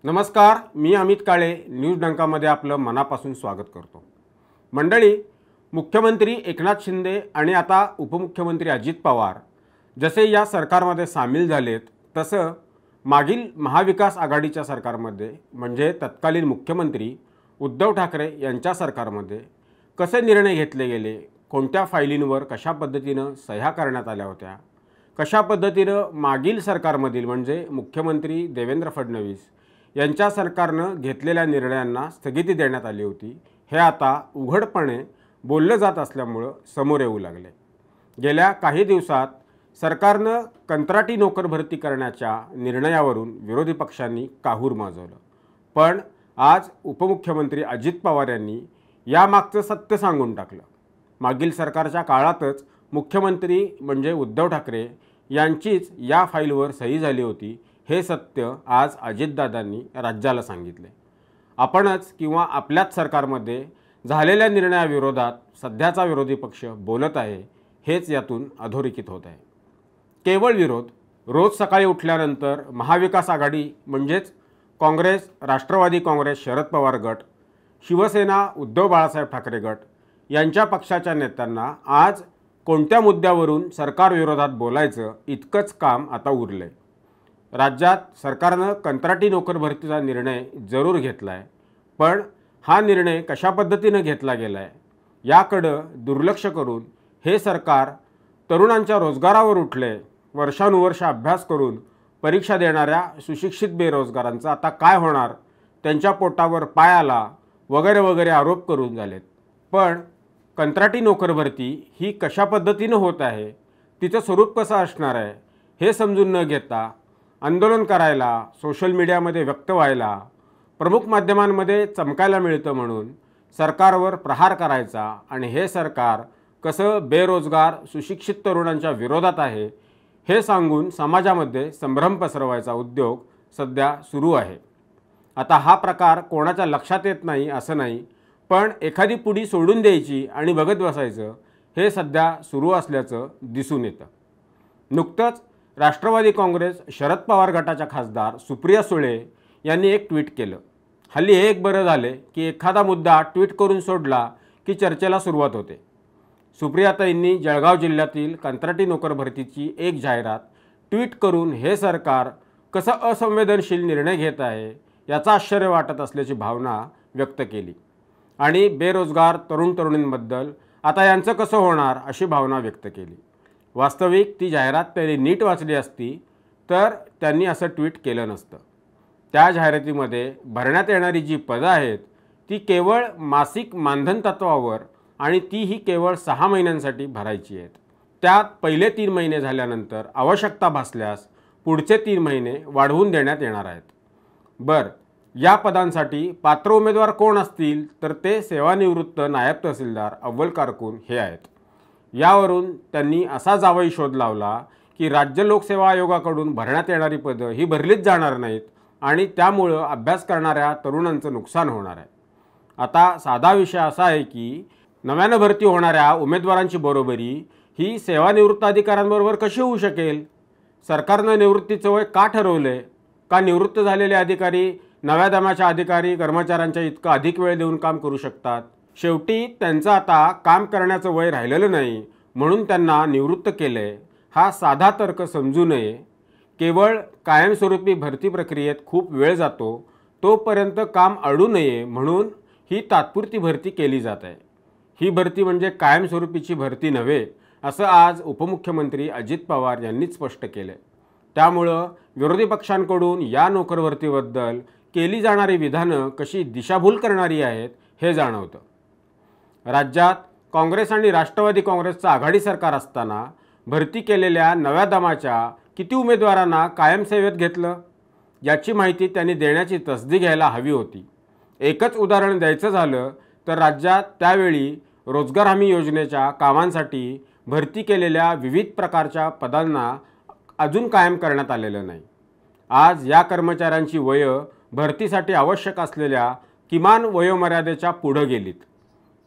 नमस्कार, मी अमित काळे न्यूज डंकामध्ये आपलं मनापासून स्वागत करतो। मंडळी, मुख्यमंत्री एकनाथ शिंदे आणि आता उपमुख्यमंत्री अजित पवार जसे या सरकारमध्ये सामील झालेत, तसं मागील महाविकास आघाडीच्या सरकारमध्ये म्हणजे तत्कालीन मुख्यमंत्री उद्धव ठाकरे यांच्या सरकारमध्ये कसे निर्णय घेतले गेले, कोणत्या फायलींवर कशा पद्धतीनं सह्या करण्यात आल्या होत्या, कशा पद्धतीनं मागील सरकारमधील म्हणजे मुख्यमंत्री देवेंद्र फडणवीस यांच्या सरकारनं घेतलेल्या निर्णयांना स्थगिती देण्यात आली होती, हे आता उघडपणे बोललं जात असल्यामुळं समोर येऊ लागले। गेल्या काही दिवसात सरकारनं कंत्राटी नोकर भरती करण्याच्या निर्णयावरून विरोधी पक्षांनी काहूर माजवलं, पण आज उपमुख्यमंत्री अजित पवार यांनी यामागचं सत्य सांगून टाकलं। मागील सरकारच्या काळातच मुख्यमंत्री म्हणजे उद्धव ठाकरे यांचीच या फाईलवर सही झाली होती, हे सत्य आज अजितदादांनी राज्याला सांगितले। आपणच किंवा आपल्याच सरकारमध्ये झालेल्या निर्णयाविरोधात सध्याचा विरोधी पक्ष बोलत आहे, हेच यातून अधोरेखित होत आहे। केवळ विरोध। रोज सकाळी उठल्यानंतर महाविकास आघाडी म्हणजेच काँग्रेस, राष्ट्रवादी काँग्रेस, शरद पवार गट, शिवसेना, उद्धव बाळासाहेब ठाकरे गट यांच्या पक्षाच्या नेत्यांना आज कोणत्या मुद्द्यावरून सरकारविरोधात बोलायचं इतकंच काम आता उरलंय। राज्यात सरकारनं कंत्राटी नोकर भरतीचा निर्णय जरूर घेतला आहे, पण हा निर्णय कशा पद्धतीनं घेतला गेला आहे याकडं दुर्लक्ष करून हे सरकार तरुणांच्या रोजगारावर उठले। वर्षानुवर्ष अभ्यास करून परीक्षा देणाऱ्या सुशिक्षित बेरोजगारांचं आता काय होणार, त्यांच्या पोटावर पाय आला वगैरे वगैरे आरोप करून झालेत। पण कंत्राटी नोकर भरती ही कशा पद्धतीनं होत आहे, तिचं स्वरूप कसं असणार आहे हे समजून न घेता आंदोलन करायला, सोशल मीडियामध्ये व्यक्त व्हायला, प्रमुख माध्यमांमध्ये चमकायला मिळतं म्हणून सरकारवर प्रहार करायचा आणि हे सरकार कसं बेरोजगार सुशिक्षित तरुणांच्या विरोधात आहे हे सांगून समाजामध्ये संभ्रम पसरवायचा उद्योग सध्या सुरू आहे। आता हा प्रकार कोणाच्या लक्षात येत नाही असं नाही, पण एखादी पुडी सोडून द्यायची आणि बघत बसायचं हे सध्या सुरू असल्याचं दिसून येतं। नुकतंच राष्ट्रवादी काँग्रेस शरद पवार गटाच्या खासदार सुप्रिया सुळे यांनी एक ट्विट केलं। हल्ली हे एक बरं झाले की एखादा मुद्दा ट्विट करून सोडला की चर्चेला सुरुवात होते। सुप्रियाताईंनी जळगाव जिल्ह्यातील कंत्राटी नोकर भरतीची एक जाहिरात ट्विट करून हे सरकार कसं असंवेदनशील निर्णय घेत आहे याचा आश्चर्य वाटत असल्याची भावना व्यक्त केली आणि बेरोजगार तरुण तरुणींबद्दल आता यांचं कसं होणार अशी भावना व्यक्त केली। वास्तविक ती जाहिरात त्यांनी नीट वाचली असती तर त्यांनी असं ट्विट केलं नसतं। त्या जाहिरातीमध्ये भरण्यात येणारी जी पदं आहेत ती केवळ मासिक मानधन तत्वावर आणि तीही केवळ 6 महिन्यांसाठी भरायची आहेत। त्यात पहिले 3 महिने झाल्यानंतर आवश्यकता भासल्यास पुढचे 3 महिने वाढवून देण्यात येणार आहेत। या पदांसाठी पात्र उमेदवार कोण असतील तर ते सेवानिवृत्त नायब तहसीलदार, अव्वल कारकून हे आहेत। यावरून त्यांनी असा जावई शोध लावला की राज्य लोकसेवा आयोगाकडून भरण्यात येणारी पदं ही भरलीच जाणार नाहीत आणि त्यामुळं अभ्यास करणाऱ्या तरुणांचं नुकसान होणार आहे। आता साधा विषय असा आहे की नव्यानं भरती होणाऱ्या उमेदवारांची बरोबरी ही सेवानिवृत्त अधिकाऱ्यांबरोबर कशी होऊ शकेल? सरकारनं निवृत्तीचं वय का ठरवलंय? का निवृत्त झालेले अधिकारी नव्या दमाच्या अधिकारी कर्मचाऱ्यांच्या इतकं अधिक वेळ देऊन काम करू शकतात? शेवटी त्यांचं आता काम करण्याचं वय राहिलेलं नाही म्हणून त्यांना निवृत्त केलंय, हा साधा तर्क समजू नये। केवळ कायमस्वरूपी भरती प्रक्रियेत खूप वेळ जातो, तोपर्यंत काम अडू नये म्हणून ही तात्पुरती भरती केली जात आहे। ही भरती म्हणजे कायमस्वरूपीची भरती नव्हे असं आज उपमुख्यमंत्री अजित पवार यांनीच स्पष्ट केलं। त्यामुळं विरोधी पक्षांकडून या नोकर भरतीबद्दल केली जाणारी विधानं कशी दिशाभूल करणारी आहेत हे जाणवतं। राज्यात काँग्रेस आणि राष्ट्रवादी काँग्रेसचं आघाडी सरकार असताना भरती केलेल्या नव्या दमाच्या किती उमेदवारांना कायम सेवेत घेतलं याची माहिती त्यांनी देण्याची तसदी घ्यायला हवी होती। एकच उदाहरण द्यायचं झालं तर राज्यात त्यावेळी रोजगार हमी योजनेच्या कामांसाठी भरती केलेल्या विविध प्रकारच्या पदांना अजून कायम करण्यात आलेलं नाही। आज या कर्मचाऱ्यांची वयं भरतीसाठी आवश्यक असलेल्या किमान वयोमर्यादेच्या पुढे गेलीत।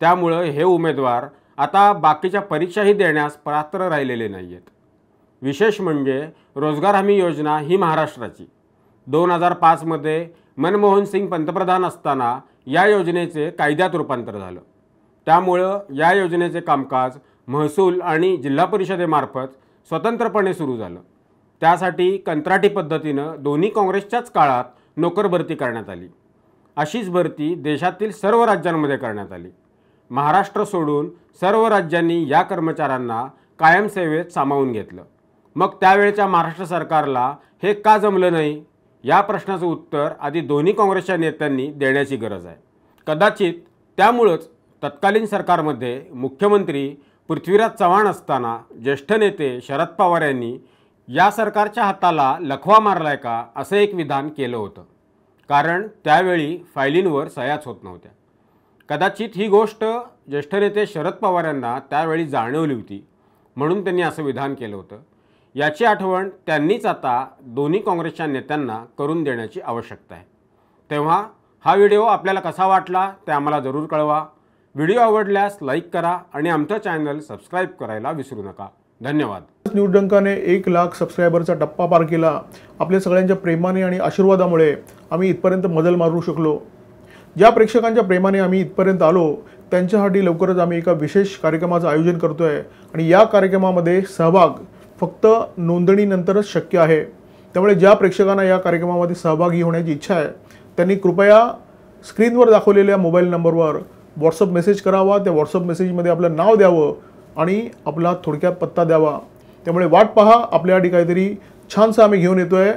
त्यामुळे हे उमेदवार आता बाकीच्या परीक्षाही देण्यास पात्र राहिलेले नाहीत। विशेष म्हणजे रोजगार हमी योजना ही महाराष्ट्राची 2005 मध्ये मनमोहन सिंग पंतप्रधान असताना या योजनेचे कायद्यात रूपांतर झालं। त्यामुळं या योजनेचे कामकाज महसूल आणि जिल्हा परिषदेमार्फत स्वतंत्रपणे सुरू झालं। त्यासाठी कंत्राटी पद्धतीनं दोन्ही काँग्रेसच्याच काळात नोकर भरती करण्यात आली। अशीच भरती देशातील सर्व राज्यांमध्ये करण्यात आली। महाराष्ट्र सोडून सर्व राज्यांनी या कर्मचाऱ्यांना कायम सेवेत सामावून घेतलं। मग त्यावेळच्या महाराष्ट्र सरकारला हे का जमलं नाही, या प्रश्नाचं उत्तर आधी दोन्ही काँग्रेसच्या नेत्यांनी देण्याची गरज आहे। कदाचित त्यामुळंच तत्कालीन सरकारमध्ये मुख्यमंत्री पृथ्वीराज चव्हाण असताना ज्येष्ठ नेते शरद पवार यांनी या सरकारच्या हाताला लखवा मारलाय का असं एक विधान केलं होतं, कारण त्यावेळी फायलींवर सह्याच होत नव्हत्या। कदाचित ही गोष्ट ज्येष्ठ नेते शरद पवार यांना त्यावेळी जाणवली होती, म्हणून त्यांनी असं विधान केलं होतं। याची आठवण त्यांनीच आता दोन्ही काँग्रेसच्या नेत्यांना करून देण्याची आवश्यकता आहे। तेव्हा हा व्हिडिओ आपल्याला कसा वाटला ते आम्हाला जरूर कळवा। व्हिडिओ आवडल्यास लाईक करा आणि आमचं चॅनल सबस्क्राईब करायला विसरू नका। धन्यवाद। न्यूज डंकाने 1 लाख सबस्क्रायबरचा टप्पा पार केला। आपल्या सगळ्यांच्या प्रेमाने आणि आशीर्वादामुळे आम्ही इथपर्यंत मजल मारू शकलो। ज्या प्रेक्षकांच्या प्रेमाने आम्ही इथपर्यंत आलो त्यांच्यासाठी लवकरच आम्ही एका विशेष कार्यक्रमाचं आयोजन करतोय आणि या कार्यक्रमामध्ये सहभाग फक्त नोंदणीनंतरच शक्य आहे। त्यामुळे ज्या प्रेक्षकांना या कार्यक्रमामध्ये सहभागी होण्याची इच्छा आहे त्यांनी कृपया स्क्रीनवर दाखवलेल्या मोबाईल नंबरवर व्हॉट्सअप मेसेज करावा। त्या व्हॉट्सअप मेसेजमध्ये आपलं नाव द्यावं आणि आपला थोडक्यात पत्ता द्यावा। त्यामुळे वाट पहा, आपल्यासाठी काहीतरी छानसं आम्ही घेऊन येतोय।